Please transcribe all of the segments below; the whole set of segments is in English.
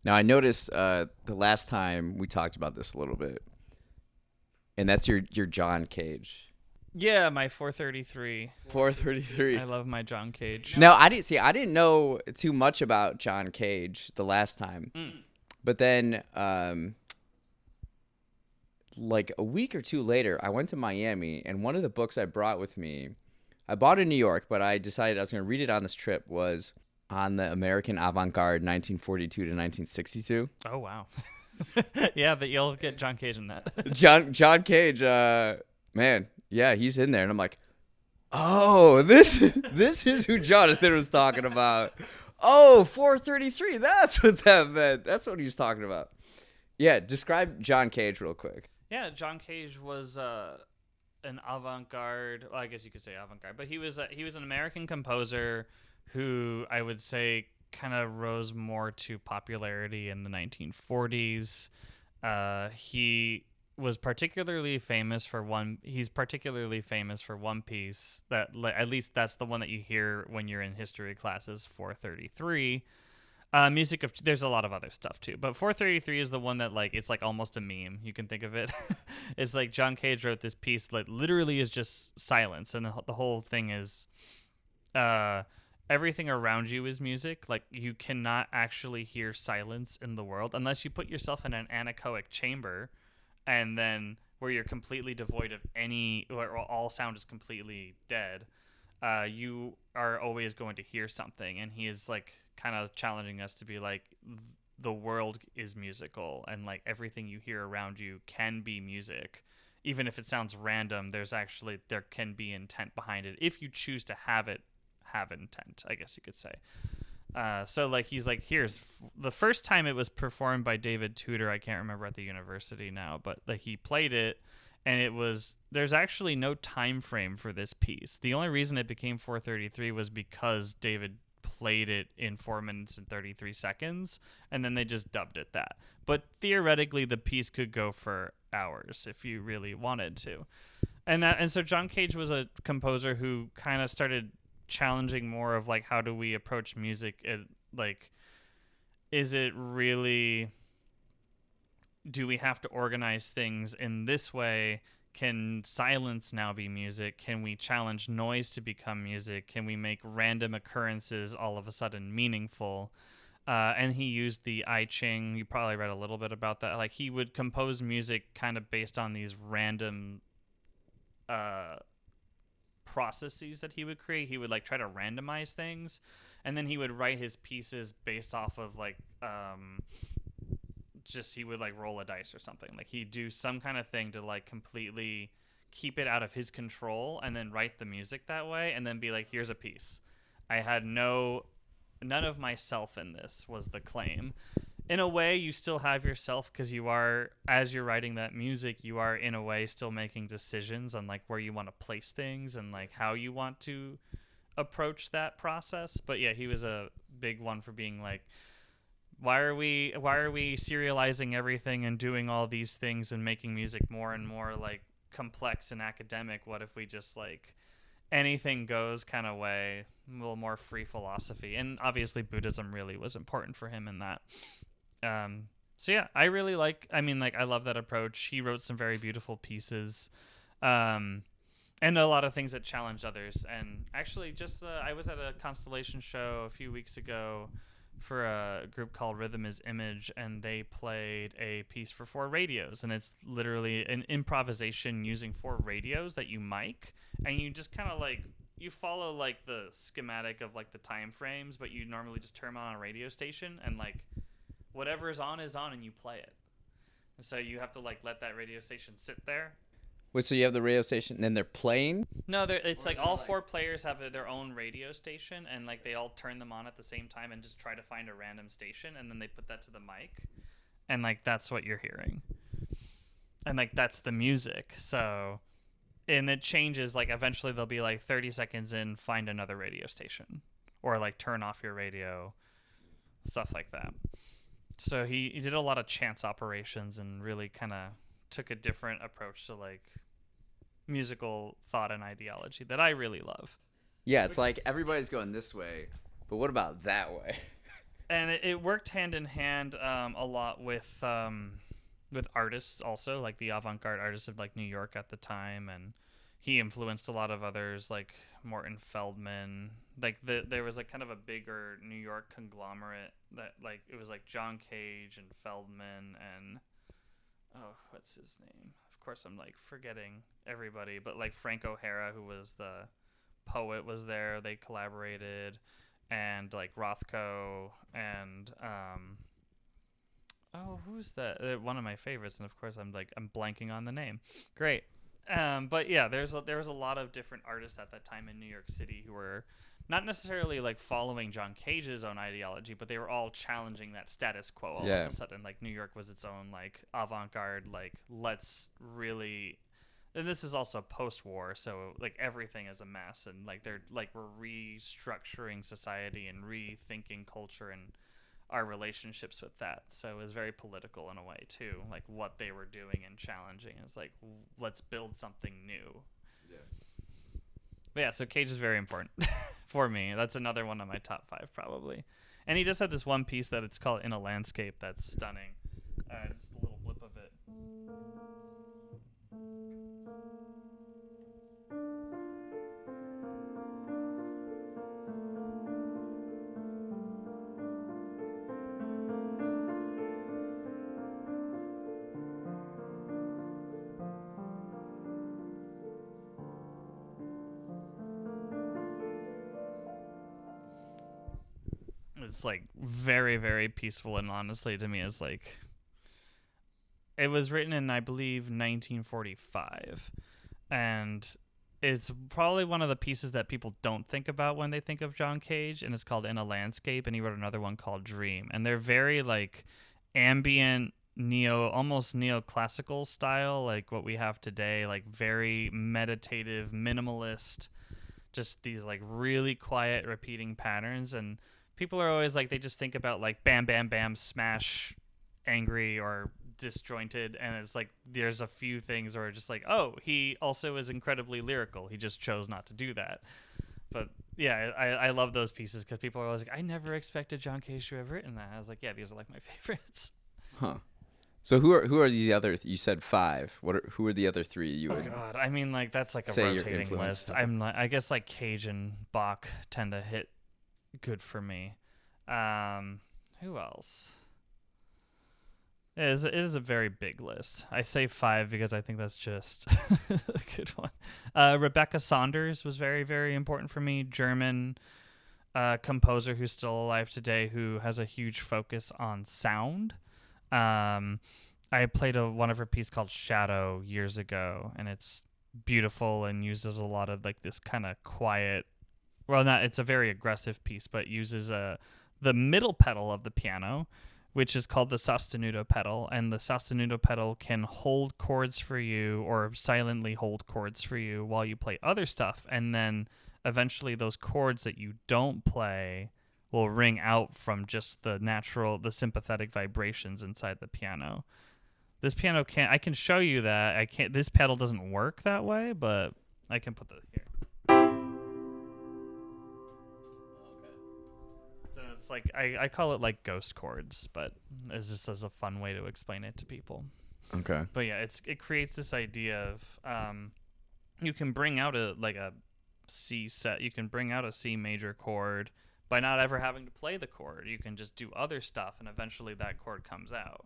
Now, I noticed the last time we talked about this a little bit, and that's your John Cage. Yeah, my 433. 433. I love my John Cage. No, I didn't know too much about John Cage the last time. But then like a week or two later, I went to Miami, and one of the books I brought with me, I bought in New York, but I decided I was going to read it on this trip, was On the American Avant-Garde 1942 to 1962. Oh, wow. Yeah, that you'll get John Cage in that. John Cage, man, yeah, he's in there, and I'm like, oh, this is who Jonathan was talking about. Oh, 433, that's what that meant. That's what he's talking about. Yeah, describe John Cage real quick. Yeah, John Cage was an avant-garde. Well, I guess you could say avant-garde, but he was an American composer who I would say kind of rose more to popularity in the 1940s. He was particularly famous for one. He's particularly famous for one piece that, at least that's the one that you hear when you're in history classes. 433. There's a lot of other stuff too, but 433 is the one that like it's like almost a meme. You can think of it. It's like John Cage wrote this piece that literally is just silence, and the whole thing is, everything around you is music. Like you cannot actually hear silence in the world unless you put yourself in an anechoic chamber, and then where you're completely devoid of where all sound is completely dead. You are always going to hear something, and he is like kind of challenging us to be like, the world is musical, and like everything you hear around you can be music, even if it sounds random. There can be intent behind it if you choose to have intent, I guess you could say. So like he's like, here's the first time it was performed by David Tudor. I can't remember at the university now, but like he played it. And there's actually no time frame for this piece. The only reason it became 433 was because David played it in 4 minutes and 33 seconds, and then they just dubbed it that. But theoretically, the piece could go for hours if you really wanted to. And so John Cage was a composer who kind of started challenging more of like, how do we approach music? Like, is it really... do we have to organize things in this way? Can silence now be music? Can we challenge noise to become music? Can we make random occurrences all of a sudden meaningful? And he used the I Ching. You probably read a little bit about that. Like he would compose music kind of based on these random processes that he would create. He would like try to randomize things, and then he would write his pieces based off of like he would like roll a dice or something. Like he'd do some kind of thing to like completely keep it out of his control, and then write the music that way, and then be like, here's a piece. I had none of myself in this, was the claim. In a way, you still have yourself, because you are, as you're writing that music, you are in a way still making decisions on like where you want to place things and like how you want to approach that process. But yeah, he was a big one for being like, why are we serializing everything and doing all these things and making music more and more like complex and academic? What if we just like anything goes kind of way, a little more free philosophy? And obviously Buddhism really was important for him in that. So yeah, I love that approach. He wrote some very beautiful pieces, and a lot of things that challenged others. And actually I was at a Constellation show a few weeks ago for a group called Rhythm is Image, and they played a piece for 4 radios, and it's literally an improvisation using 4 radios that you mic, and you just kind of like, you follow like the schematic of like the time frames, but you normally just turn on a radio station, and like whatever is on, and you play it. And so you have to like let that radio station sit there. Wait, so you have the radio station, and then they're playing? No, it's like all 4 players have their own radio station, and like they all turn them on at the same time and just try to find a random station, and then they put that to the mic, and like that's what you're hearing, and like that's the music. So, and it changes. Like eventually they'll be like 30 seconds in, find another radio station, or like turn off your radio, stuff like that. So he did a lot of chance operations and really kind of took a different approach to like musical thought and ideology that I really love. Yeah, it's like everybody's going this way, but what about that way? And it worked hand in hand a lot with artists also, like the avant-garde artists of like New York at the time, and he influenced a lot of others like Morton Feldman. Like there was like kind of a bigger New York conglomerate that like it was like John Cage and Feldman and oh, what's his name? Of course, I'm like forgetting everybody, but like Frank O'Hara, who was the poet, was there. They collaborated, and like Rothko and oh, who's that? One of my favorites, and of course, I'm blanking on the name. Great, but yeah, there was a lot of different artists at that time in New York City who were not necessarily like following John Cage's own ideology, but they were all challenging that status quo all of a sudden. Like New York was its own like avant-garde, like let's really, and this is also post-war, so like everything is a mess, and like they're like we're restructuring society and rethinking culture and our relationships with that. So it was very political in a way too, like what they were doing and challenging is like let's build something new. Yeah. But yeah, so Cage is very important for me. That's another one of my top 5 probably. And he just had this one piece that it's called In a Landscape that's stunning. Just a little blip of it. It's like very, very peaceful, and honestly to me is like it was written in I believe 1945, and it's probably one of the pieces that people don't think about when they think of John Cage, and it's called In a Landscape, and he wrote another one called Dream, and they're very like ambient almost neoclassical style, like what we have today, like very meditative, minimalist, just these like really quiet repeating patterns. And people are always like, they just think about like bam, bam, bam, smash, angry or disjointed. And it's like, there's a few things where just like, oh, he also is incredibly lyrical. He just chose not to do that. But yeah, I love those pieces because people are always like, I never expected John Cage to have written that. I was like, yeah, these are like my favorites. Huh. So who are the other? You said 5. Who are the other 3 you would? Oh God, I mean like that's like a say rotating list. I'm like, I guess like Cage and Bach tend to hit good for me. Who else? It is a very big list. I say 5 because I think that's just a good one. Rebecca Saunders was very, very important for me. German composer who's still alive today, who has a huge focus on sound. I played one of her pieces called Shadow years ago, and it's beautiful and uses a lot of like this kind of quiet. Well, not it's a very aggressive piece, but uses the middle pedal of the piano, which is called the sostenuto pedal, and the sostenuto pedal can hold chords for you or silently hold chords for you while you play other stuff, and then eventually those chords that you don't play will ring out from just the sympathetic vibrations inside the piano. This piano I can show you that. This pedal doesn't work that way, but I can put that here. So it's like, I call it like ghost chords, but it's just as a fun way to explain it to people. Okay. But yeah, it creates this idea of, you can bring out a C set. You can bring out a C major chord by not ever having to play the chord. You can just do other stuff, and eventually that chord comes out.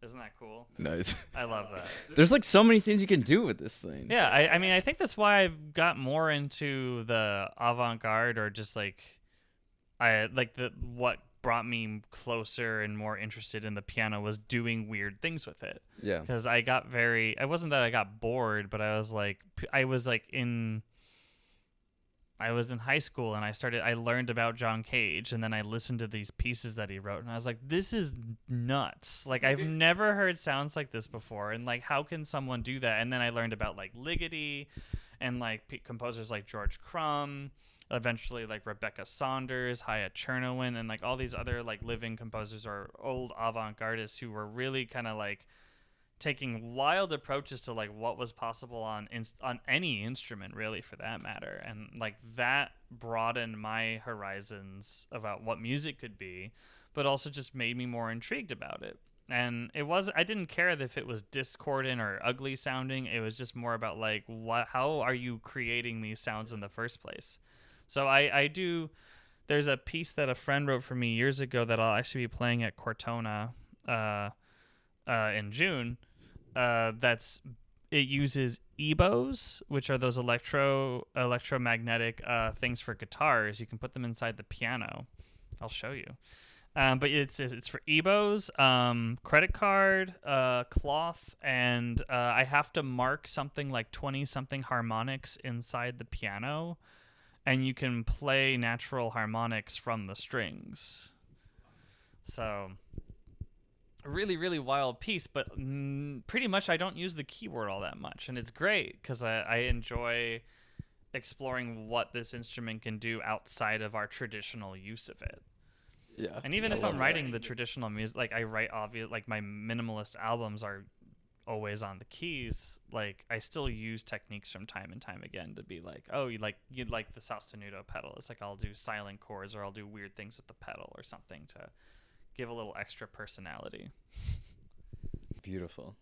Isn't that cool? Nice. I love that. There's like so many things you can do with this thing. Yeah, I mean, I think that's why I've got more into the avant-garde, or just like what brought me closer and more interested in the piano was doing weird things with it. Yeah. Because it wasn't that I got bored, but I was in high school, and I learned about John Cage, and then I listened to these pieces that he wrote, and I was like, this is nuts. Like, I've never heard sounds like this before, and like, how can someone do that? And then I learned about like Ligeti and like composers like George Crumb, eventually like Rebecca Saunders, Haya Chernowan, and like all these other like living composers or old avant-gardists who were really kind of like taking wild approaches to like what was possible on on any instrument really for that matter, and like that broadened my horizons about what music could be, but also just made me more intrigued about it. And I didn't care if it was discordant or ugly sounding. It was just more about like how are you creating these sounds in the first place. So I do. There's a piece that a friend wrote for me years ago that I'll actually be playing at Cortona in June. It uses EBOs, which are those electromagnetic things for guitars. You can put them inside the piano. I'll show you. But it's for EBOs, credit card, cloth, and I have to mark something like 20 something harmonics inside the piano, and you can play natural harmonics from the strings. So a really, really wild piece, but pretty much I don't use the keyboard all that much, and it's great because I enjoy exploring what this instrument can do outside of our traditional use of it. Yeah. And even I if love I'm that. writing the traditional music, like I write obvious, like my minimalist albums are always on the keys. Like I still use techniques from time and time again to be like, oh, you'd like the sostenuto pedal. It's like I'll do silent chords or I'll do weird things with the pedal or something to give a little extra personality. Beautiful.